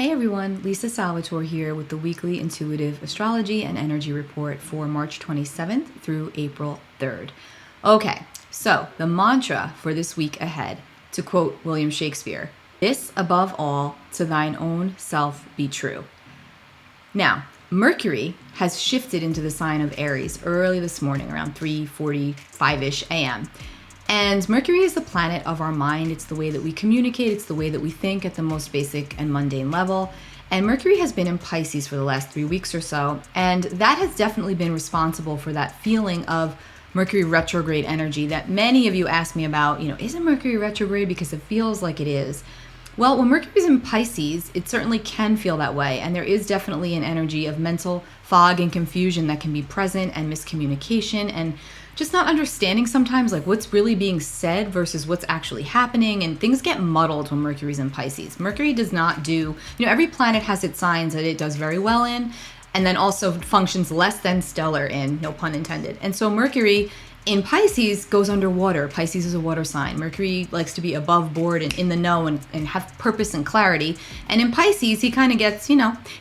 Hey everyone, Lisa Salvatore here with the weekly intuitive astrology and energy report for March 27th through April 3rd. Okay, so the mantra for this week ahead, to quote William Shakespeare, "This above all, to thine own self be true." Now, Mercury has shifted into the sign of Aries early this morning around 3:45-ish a.m. And Mercury is the planet of our mind. It's the way that we communicate. It's the way that we think at the most basic and mundane level. And Mercury has been in Pisces for the last 3 weeks or so. And that has definitely been responsible for that feeling of Mercury retrograde energy that many of you ask me about. Isn't Mercury retrograde? Because it feels like it is. Well, when Mercury is in Pisces, it certainly can feel that way. And there is definitely an energy of mental fog and confusion that can be present, and miscommunication, and just not understanding sometimes like what's really being said versus what's actually happening. And things get muddled when Mercury's in Pisces. Mercury does not do, every planet has its signs that it does very well in, and then also functions less than stellar in, no pun intended. And so Mercury in Pisces goes underwater. Pisces is a water sign. Mercury likes to be above board and in the know and have purpose and clarity. And in Pisces, he kind of gets,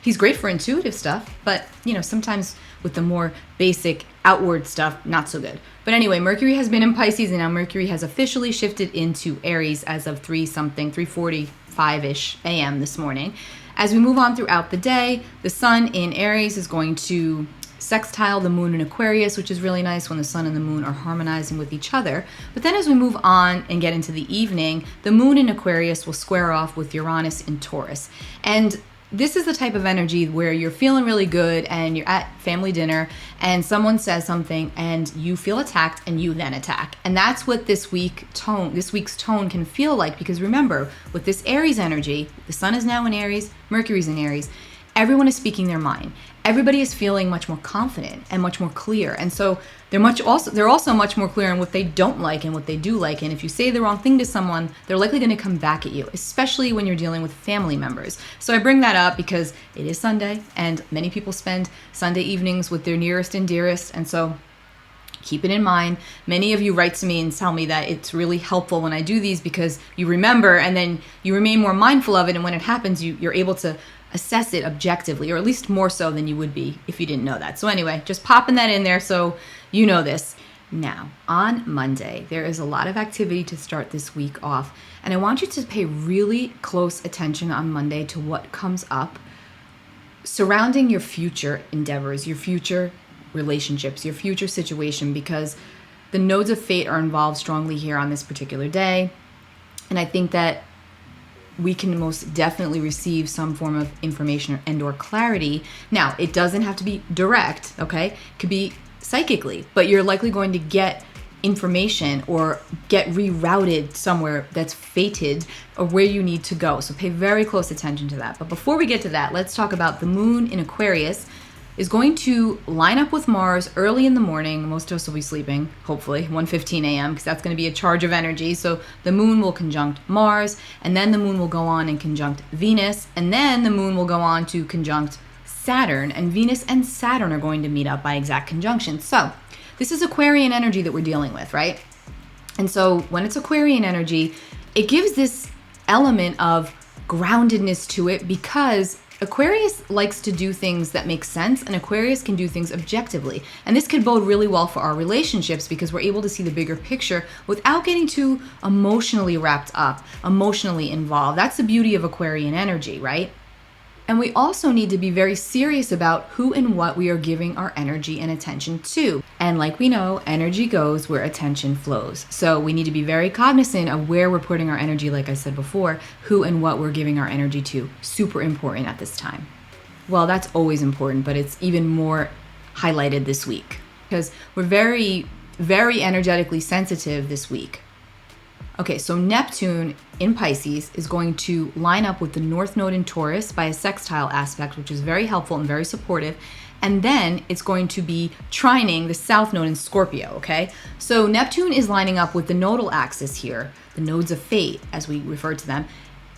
he's great for intuitive stuff, but, sometimes with the more basic outward stuff, not so good. But anyway, Mercury has been in Pisces, and now Mercury has officially shifted into Aries as of 3:45-ish a.m. this morning. As we move on throughout the day, the sun in Aries is going to sextile the moon in Aquarius, which is really nice when the sun and the moon are harmonizing with each other. But then as we move on and get into the evening, the moon in Aquarius will square off with Uranus in Taurus. And this is the type of energy where you're feeling really good and you're at family dinner and someone says something and you feel attacked and you then attack. And that's what this week's tone can feel like, because remember, with this Aries energy, the sun is now in Aries, Mercury's in Aries, everyone is speaking their mind. Everybody is feeling much more confident and much more clear. And so they're also much more clear on what they don't like and what they do like. And if you say the wrong thing to someone, they're likely going to come back at you, especially when you're dealing with family members. So I bring that up because it is Sunday and many people spend Sunday evenings with their nearest and dearest. And so keep it in mind. Many of you write to me and tell me that it's really helpful when I do these because you remember and then you remain more mindful of it. And when it happens, you're able to assess it objectively, or at least more so than you would be if you didn't know that. So anyway, just popping that in there so you know this. Now, on Monday, there is a lot of activity to start this week off, and I want you to pay really close attention on Monday to what comes up surrounding your future endeavors, your future relationships, your future situation, because the nodes of fate are involved strongly here on this particular day. And I think that we can most definitely receive some form of information and or clarity. Now, it doesn't have to be direct, okay? It could be psychically, but you're likely going to get information or get rerouted somewhere that's fated or where you need to go. So pay very close attention to that. But before we get to that, let's talk about the moon in Aquarius is going to line up with Mars early in the morning. Most of us will be sleeping, hopefully, 1:15 a.m., because that's going to be a charge of energy. So the moon will conjunct Mars, and then the moon will go on and conjunct Venus, and then the moon will go on to conjunct Saturn, and Venus and Saturn are going to meet up by exact conjunction. So this is Aquarian energy that we're dealing with, right? And so when it's Aquarian energy, it gives this element of groundedness to it, because Aquarius likes to do things that make sense, and Aquarius can do things objectively. And this could bode really well for our relationships because we're able to see the bigger picture without getting too emotionally wrapped up, emotionally involved. That's the beauty of Aquarian energy, right? And we also need to be very serious about who and what we are giving our energy and attention to. And like we know, energy goes where attention flows. So we need to be very cognizant of where we're putting our energy, like I said before, who and what we're giving our energy to. Super important at this time. Well, that's always important, but it's even more highlighted this week because we're very, very energetically sensitive this week. Okay, so Neptune in Pisces is going to line up with the North Node in Taurus by a sextile aspect, which is very helpful and very supportive. And then it's going to be trining the South Node in Scorpio, okay? So Neptune is lining up with the nodal axis here, the nodes of fate, as we refer to them,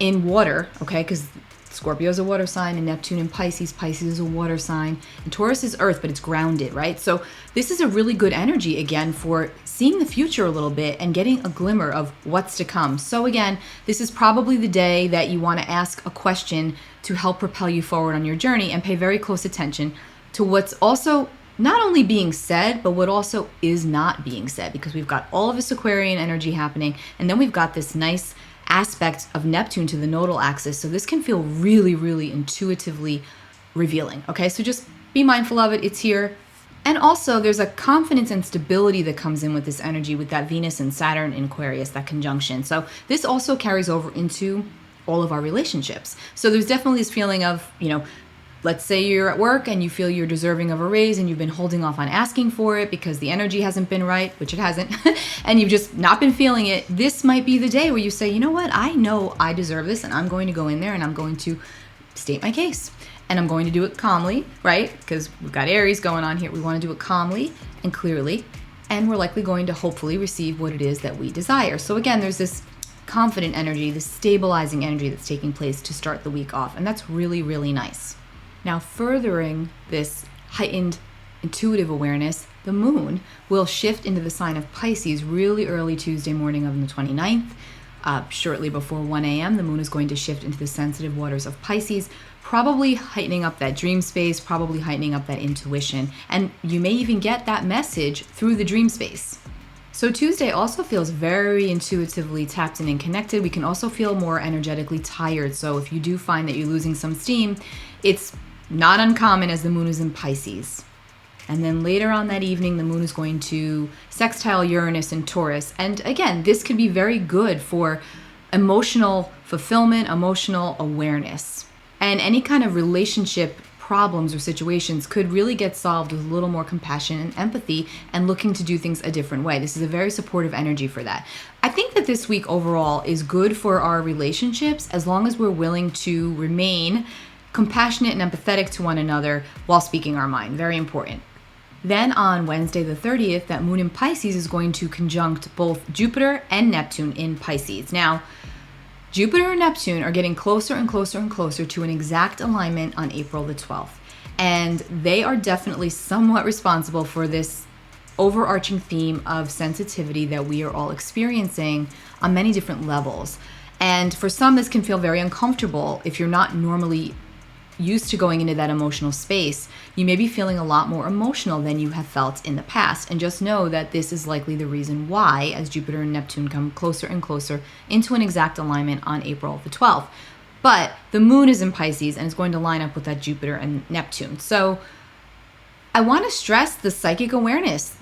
in water, okay? Because Scorpio is a water sign, and Neptune in Pisces. Pisces is a water sign, and Taurus is earth, but it's grounded, right? So this is a really good energy, again, for seeing the future a little bit and getting a glimmer of what's to come. So again, this is probably the day that you want to ask a question to help propel you forward on your journey, and pay very close attention to what's also not only being said, but what also is not being said, because we've got all of this Aquarian energy happening, and then we've got this nice aspect of Neptune to the nodal axis. So this can feel really, really intuitively revealing. Okay, so just be mindful of it. It's here. And also there's a confidence and stability that comes in with this energy, with that Venus and Saturn in Aquarius, that conjunction. So this also carries over into all of our relationships. So there's definitely this feeling of, let's say you're at work and you feel you're deserving of a raise and you've been holding off on asking for it because the energy hasn't been right, which it hasn't, and you've just not been feeling it. This might be the day where you say, you know what, I know I deserve this, and I'm going to go in there and I'm going to state my case. And I'm going to do it calmly, right? Because we've got Aries going on here. We want to do it calmly and clearly. And we're likely going to hopefully receive what it is that we desire. So again, there's this confident energy, this stabilizing energy that's taking place to start the week off. And that's really, really nice. Now, furthering this heightened intuitive awareness, the moon will shift into the sign of Pisces really early Tuesday morning of the 29th. Shortly before 1 a.m., the moon is going to shift into the sensitive waters of Pisces, probably heightening up that dream space, probably heightening up that intuition. And you may even get that message through the dream space. So Tuesday also feels very intuitively tapped in and connected. We can also feel more energetically tired. So if you do find that you're losing some steam, it's not uncommon as the moon is in Pisces. And then later on that evening, the moon is going to sextile Uranus and Taurus. And again, this could be very good for emotional fulfillment, emotional awareness. And any kind of relationship problems or situations could really get solved with a little more compassion and empathy and looking to do things a different way. This is a very supportive energy for that. I think that this week overall is good for our relationships as long as we're willing to remain compassionate and empathetic to one another while speaking our mind. Very important. Then on Wednesday the 30th, that moon in Pisces is going to conjunct both Jupiter and Neptune in Pisces. Now, Jupiter and Neptune are getting closer and closer and closer to an exact alignment on April the 12th. And they are definitely somewhat responsible for this overarching theme of sensitivity that we are all experiencing on many different levels. And for some, this can feel very uncomfortable if you're not normally used to going into that emotional space. You may be feeling a lot more emotional than you have felt in the past, and just know that this is likely the reason why, as Jupiter and Neptune come closer and closer into an exact alignment on April the 12th. But the moon is in Pisces and is going to line up with that Jupiter and Neptune. So I want to stress the psychic awareness,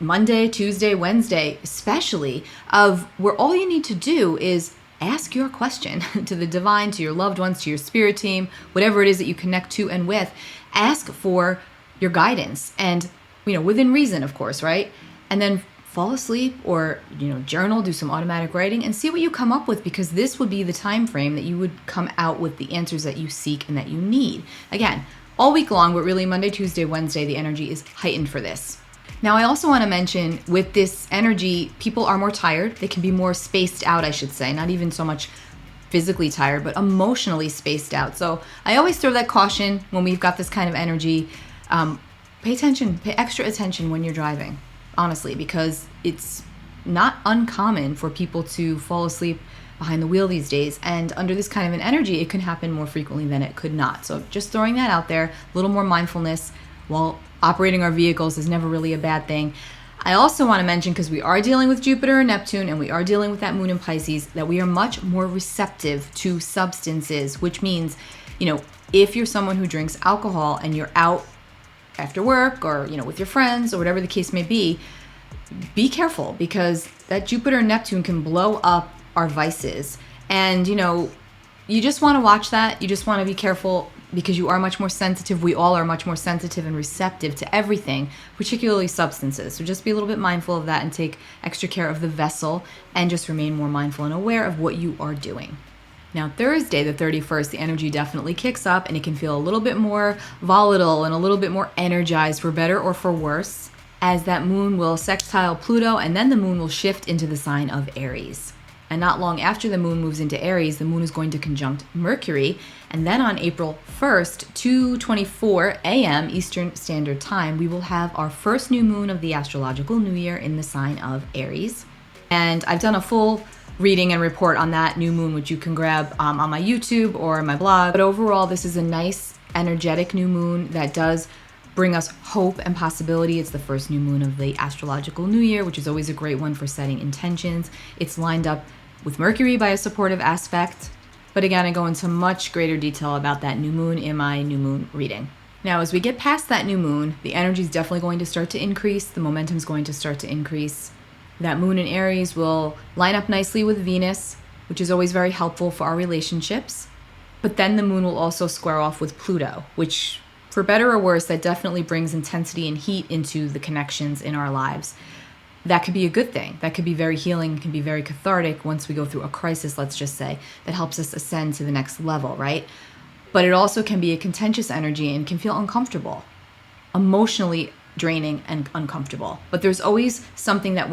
Monday, Tuesday, Wednesday, especially, of where all you need to do is ask your question to the divine, to your loved ones, to your spirit team, whatever it is that you connect to and with. Ask for your guidance, and within reason, of course, right? And then fall asleep or journal, do some automatic writing, and see what you come up with, because this would be the time frame that you would come out with the answers that you seek and that you need. Again, all week long, but really Monday, Tuesday, Wednesday, the energy is heightened for this. Now, I also want to mention, with this energy, people are more tired. They can be more spaced out, I should say. Not even so much physically tired, but emotionally spaced out. So I always throw that caution when we've got this kind of energy. Pay attention, pay extra attention when you're driving, honestly, because it's not uncommon for people to fall asleep behind the wheel these days. And under this kind of an energy, it can happen more frequently than it could not. So just throwing that out there, a little more mindfulness while operating our vehicles is never really a bad thing. I also want to mention, because we are dealing with Jupiter and Neptune and we are dealing with that moon in Pisces, that we are much more receptive to substances, which means, if you're someone who drinks alcohol and you're out after work or, with your friends or whatever the case may be careful, because that Jupiter and Neptune can blow up our vices. And, you just want to watch that. You just want to be careful, because you are much more sensitive. We all are much more sensitive and receptive to everything, particularly substances. So just be a little bit mindful of that and take extra care of the vessel, and just remain more mindful and aware of what you are doing. Now, Thursday, the 31st, the energy definitely kicks up, and it can feel a little bit more volatile and a little bit more energized, for better or for worse, as that moon will sextile Pluto, and then the moon will shift into the sign of Aries. And not long after the moon moves into Aries, the moon is going to conjunct Mercury. And then on April 1st, 2:24 a.m. Eastern Standard Time, we will have our first new moon of the astrological new year in the sign of Aries. And I've done a full reading and report on that new moon, which you can grab on my YouTube or my blog. But overall, this is a nice, energetic new moon that does bring us hope and possibility. It's the first new moon of the astrological new year, which is always a great one for setting intentions. It's lined up with Mercury by a supportive aspect. But again, I go into much greater detail about that new moon in my new moon reading. Now, as we get past that new moon, the energy is definitely going to start to increase. The momentum is going to start to increase. That moon in Aries will line up nicely with Venus, which is always very helpful for our relationships. But then the moon will also square off with Pluto, which, for better or worse, that definitely brings intensity and heat into the connections in our lives. That could be a good thing. That could be very healing, can be very cathartic once we go through a crisis, let's just say, that helps us ascend to the next level, right? But it also can be a contentious energy and can feel uncomfortable, emotionally draining and uncomfortable. But there's always something that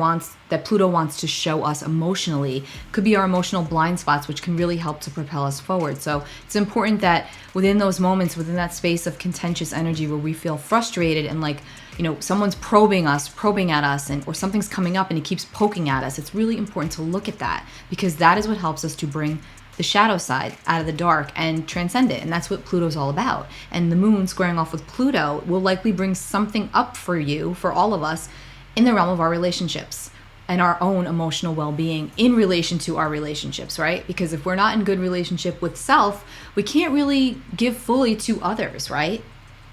Pluto wants to show us emotionally. Could be our emotional blind spots, which can really help to propel us forward. So it's important that within those moments, within that space of contentious energy where we feel frustrated and like, someone's probing at us, or something's coming up and it keeps poking at us, it's really important to look at that, because that is what helps us to bring the shadow side out of the dark and transcend it. And that's what Pluto's all about. And the moon squaring off with Pluto will likely bring something up for you, for all of us, in the realm of our relationships and our own emotional well-being in relation to our relationships, right? Because if we're not in good relationship with self, we can't really give fully to others, right?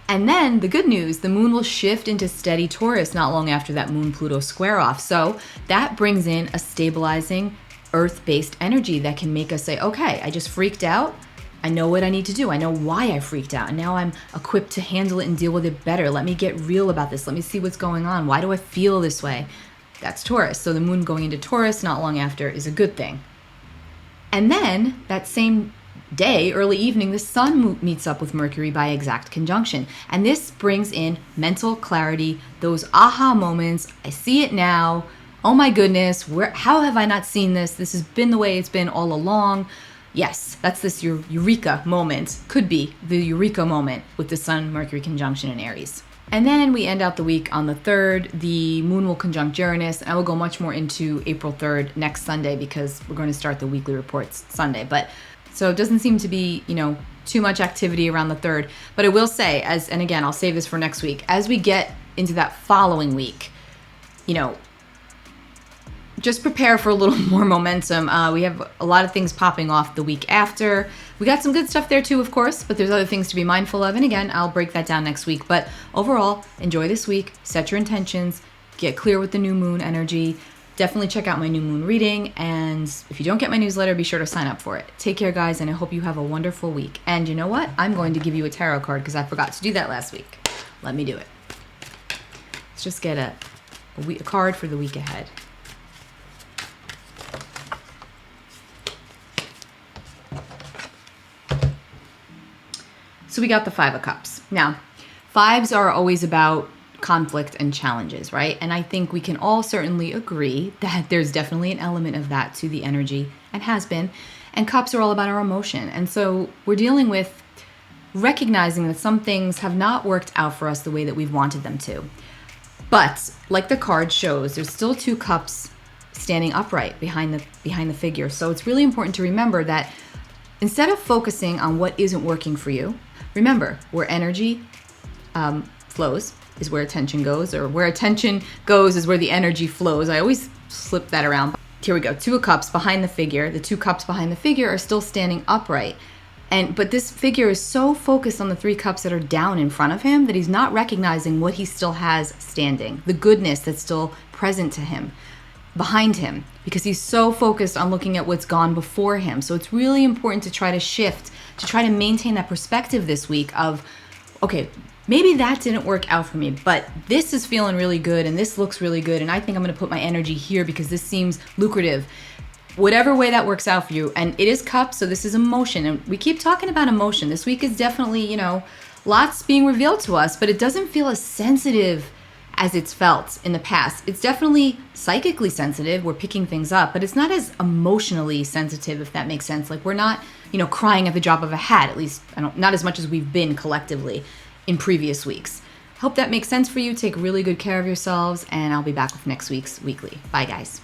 And then the good news, the moon will shift into steady Taurus not long after that moon-Pluto square off. So that brings in a stabilizing, earth-based energy that can make us say, okay, I just freaked out. I know what I need to do. I know why I freaked out. And now I'm equipped to handle it and deal with it better. Let me get real about this. Let me see what's going on. Why do I feel this way? That's Taurus. So the moon going into Taurus not long after is a good thing. And then that same day, early evening, the sun meets up with Mercury by exact conjunction. And this brings in mental clarity, those aha moments. I see it now. Oh my goodness, how have I not seen this? This has been the way it's been all along. Yes, that's this eureka moment. Could be the eureka moment with the Sun-Mercury conjunction in Aries. And then we end out the week on the 3rd. The moon will conjunct Uranus. And I will go much more into April 3rd next Sunday, because we're going to start the weekly reports Sunday. But so it doesn't seem to be, too much activity around the 3rd. But I will say, and again, I'll save this for next week, as we get into that following week, just prepare for a little more momentum. We have a lot of things popping off the week after. We got some good stuff there too, of course, but there's other things to be mindful of. And again, I'll break that down next week. But overall, enjoy this week, set your intentions, get clear with the new moon energy. Definitely check out my new moon reading. And if you don't get my newsletter, be sure to sign up for it. Take care, guys, and I hope you have a wonderful week. And you know what? I'm going to give you a tarot card because I forgot to do that last week. Let me do it. Let's just get a card for the week ahead. So we got the 5 of Cups. Now, 5s are always about conflict and challenges, right? And I think we can all certainly agree that there's definitely an element of that to the energy, and has been. And Cups are all about our emotion. And so we're dealing with recognizing that some things have not worked out for us the way that we've wanted them to. But like the card shows, there's still 2 cups standing upright behind the figure. So it's really important to remember that instead of focusing on what isn't working for you, remember, where energy flows is where attention goes, or where attention goes is where the energy flows. I always flip that around. Here we go, 2 of Cups behind the figure. The 2 cups behind the figure are still standing upright. But this figure is so focused on the 3 cups that are down in front of him that he's not recognizing what he still has standing, the goodness that's still present to him, behind him, because he's so focused on looking at what's gone before him. So it's really important to try to shift, to try to maintain that perspective this week of, okay, maybe that didn't work out for me, but this is feeling really good and this looks really good, and I think I'm going to put my energy here because this seems lucrative. Whatever way that works out for you. And it is Cups, so this is emotion. And we keep talking about emotion. This week is definitely, lots being revealed to us, but it doesn't feel as sensitive as it's felt in the past. It's definitely psychically sensitive. We're picking things up, but it's not as emotionally sensitive, if that makes sense. Like we're not, crying at the drop of a hat, at least not as much as we've been collectively in previous weeks. Hope that makes sense for you. Take really good care of yourselves, and I'll be back with next week's weekly. Bye, guys.